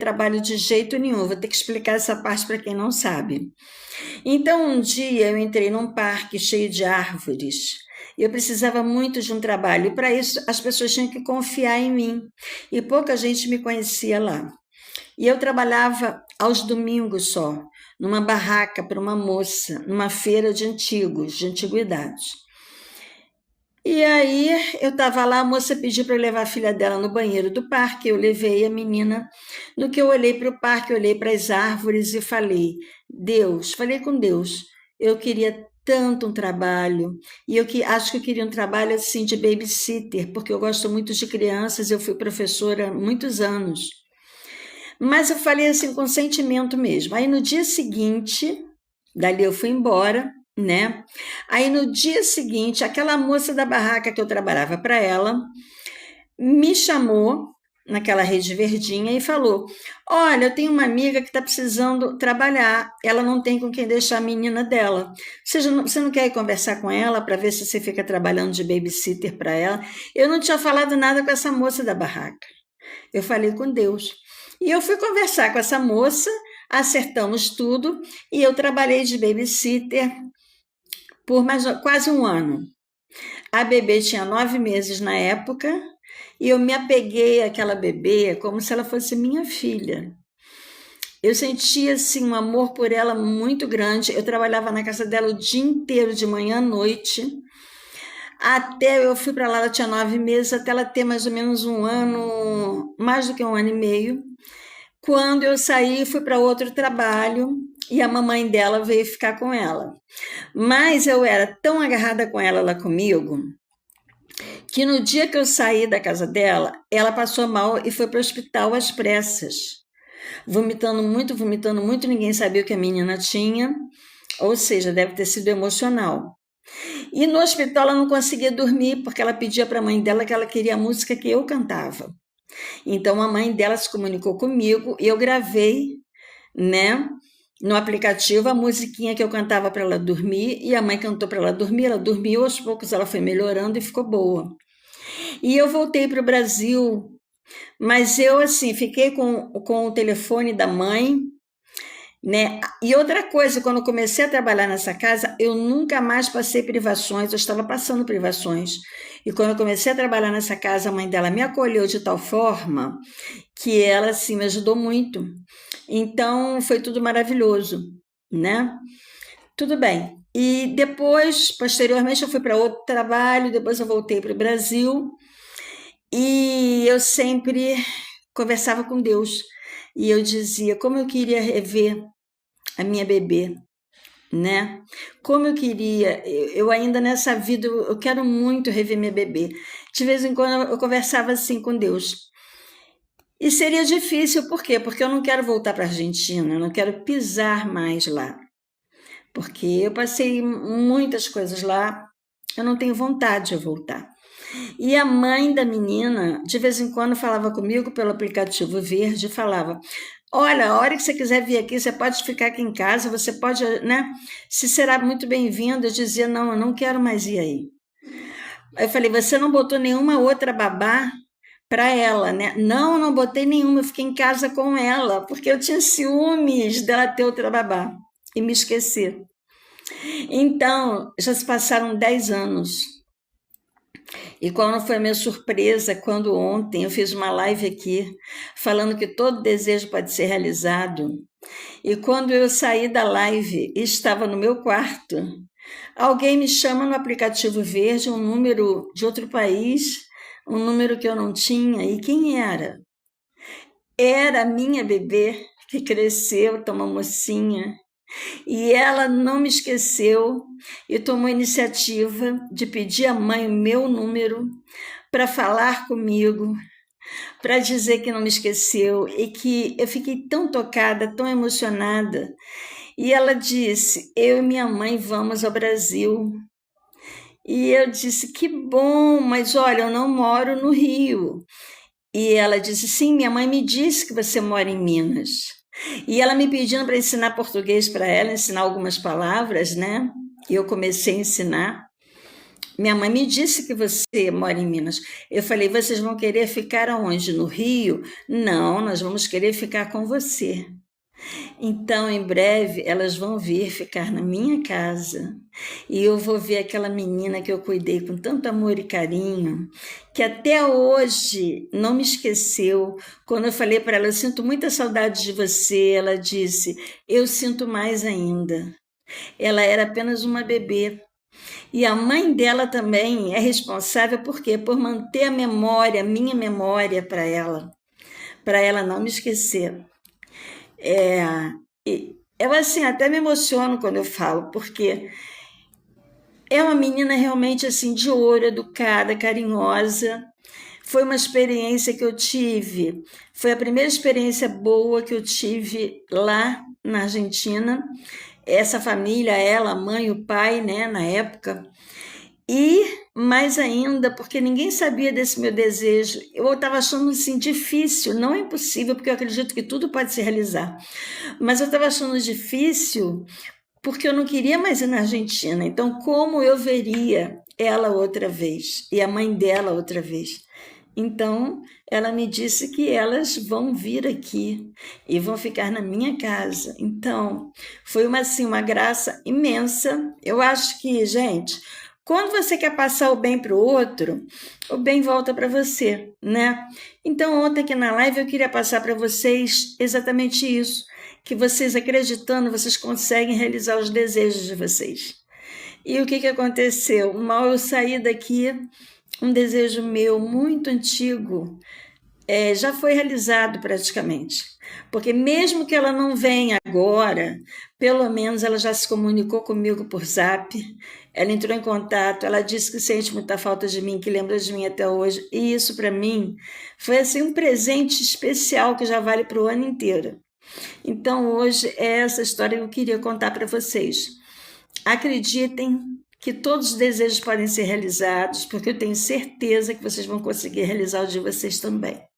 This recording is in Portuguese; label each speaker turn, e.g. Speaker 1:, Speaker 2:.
Speaker 1: trabalho de jeito nenhum, vou ter que explicar essa parte para quem não sabe. Então, um dia eu entrei num parque cheio de árvores. Eu precisava muito de um trabalho, e para isso as pessoas tinham que confiar em mim. E pouca gente me conhecia lá. E eu trabalhava aos domingos só, numa barraca para uma moça, numa feira de antigos, de antiguidades. E aí eu estava lá, a moça pediu para eu levar a filha dela no banheiro do parque, eu levei a menina. No que eu olhei para o parque, eu olhei para as árvores e falei, Deus, falei com Deus, eu queria tanto um trabalho, e acho que eu queria um trabalho assim de babysitter, porque eu gosto muito de crianças, eu fui professora há muitos anos. Mas eu falei assim com sentimento mesmo. Aí no dia seguinte, dali eu fui embora, né? Aí no dia seguinte, aquela moça da barraca que eu trabalhava para ela me chamou naquela rede verdinha e falou: Olha, eu tenho uma amiga que está precisando trabalhar, ela não tem com quem deixar a menina dela. Você não quer ir conversar com ela para ver se você fica trabalhando de babysitter para ela? Eu não tinha falado nada com essa moça da barraca. Eu falei com Deus. E eu fui conversar com essa moça, acertamos tudo e eu trabalhei de babysitter por quase um ano. A bebê tinha 9 meses na época e eu me apeguei àquela bebê como se ela fosse minha filha. Eu sentia assim, um amor por ela muito grande. Eu trabalhava na casa dela o dia inteiro, de manhã à noite. Até eu fui para lá, ela tinha 9 meses, até ela ter mais ou menos um ano, mais do que um ano e meio. Quando eu saí, fui para outro trabalho e a mamãe dela veio ficar com ela. Mas eu era tão agarrada com ela lá comigo, que no dia que eu saí da casa dela, ela passou mal e foi para o hospital às pressas. Vomitando muito, ninguém sabia o que a menina tinha, ou seja, deve ter sido emocional. E no hospital ela não conseguia dormir, porque ela pedia para a mãe dela que ela queria a música que eu cantava. Então a mãe dela se comunicou comigo e eu gravei, né, no aplicativo a musiquinha que eu cantava para ela dormir e a mãe cantou para ela dormir, ela dormiu, aos poucos ela foi melhorando e ficou boa. E eu voltei para o Brasil, mas eu assim fiquei com o telefone da mãe, né? E outra coisa, quando eu comecei a trabalhar nessa casa, eu nunca mais passei privações, eu estava passando privações. E quando eu comecei a trabalhar nessa casa, a mãe dela me acolheu de tal forma que ela assim me ajudou muito. Então foi tudo maravilhoso, né? Tudo bem. E depois, posteriormente, eu fui para outro trabalho, depois eu voltei para o Brasil e eu sempre conversava com Deus. E eu dizia como eu queria rever a minha bebê, né? Como eu queria, eu ainda nessa vida, eu quero muito rever minha bebê. De vez em quando eu conversava assim com Deus. E seria difícil, por quê? Porque eu não quero voltar para a Argentina, eu não quero pisar mais lá. Porque eu passei muitas coisas lá, eu não tenho vontade de voltar. E a mãe da menina, de vez em quando, falava comigo pelo aplicativo Verde, falava: Olha, a hora que você quiser vir aqui, você pode ficar aqui em casa, você pode, né? Se será muito bem-vindo. Eu dizia: Não, eu não quero mais ir aí. Aí eu falei: Você não botou nenhuma outra babá para ela, né? Não, eu não botei nenhuma, eu fiquei em casa com ela, porque eu tinha ciúmes dela ter outra babá e me esquecer. Então, já se passaram 10 anos. E qual não foi a minha surpresa quando ontem eu fiz uma live aqui, falando que todo desejo pode ser realizado. E quando eu saí da live e estava no meu quarto, alguém me chama no aplicativo Verde, um número de outro país, um número que eu não tinha. E quem era? Era a minha bebê, que cresceu, tá uma mocinha. E ela não me esqueceu e tomou a iniciativa de pedir à mãe o meu número para falar comigo, para dizer que não me esqueceu e que eu fiquei tão tocada, tão emocionada. E ela disse: Eu e minha mãe vamos ao Brasil. E eu disse: Que bom, mas olha, eu não moro no Rio. E ela disse: Sim, minha mãe me disse que você mora em Minas. E ela me pedindo para ensinar português para ela, ensinar algumas palavras, né? E eu comecei a ensinar. minha mãe me disse que você mora em Minas. Eu falei, vocês vão querer ficar aonde? No Rio? Não, nós vamos querer ficar com você. Então, em breve, elas vão vir ficar na minha casa e eu vou ver aquela menina que eu cuidei com tanto amor e carinho, que até hoje não me esqueceu. Quando eu falei para ela, eu sinto muita saudade de você, ela disse, eu sinto mais ainda. Ela era apenas uma bebê. E a mãe dela também é responsável por quê? Por manter a memória, a minha memória para ela não me esquecer. É, eu assim até me emociono quando eu falo, porque é uma menina realmente assim de ouro, educada, carinhosa. Foi uma experiência que eu tive, foi a primeira experiência boa que eu tive lá na Argentina. Essa família, ela, a mãe, o pai, né, na época. E mais ainda, porque ninguém sabia desse meu desejo. Eu estava achando assim difícil, não é impossível, porque eu acredito que tudo pode se realizar. Mas eu estava achando difícil porque eu não queria mais ir na Argentina. Então, como eu veria ela outra vez e a mãe dela outra vez? Então, ela me disse que elas vão vir aqui e vão ficar na minha casa. Então, foi assim, uma graça imensa. Eu acho que, gente, quando você quer passar o bem para o outro, o bem volta para você, né? Então, ontem aqui na live eu queria passar para vocês exatamente isso, que vocês acreditando, vocês conseguem realizar os desejos de vocês. E o que aconteceu? Mal eu saí daqui, um desejo meu muito antigo já foi realizado praticamente. Porque mesmo que ela não venha agora, pelo menos ela já se comunicou comigo por zap, ela entrou em contato, ela disse que sente muita falta de mim, que lembra de mim até hoje, e isso para mim foi assim um presente especial que já vale para o ano inteiro. Então hoje é essa história que eu queria contar para vocês. Acreditem que todos os desejos podem ser realizados, porque eu tenho certeza que vocês vão conseguir realizar o de vocês também.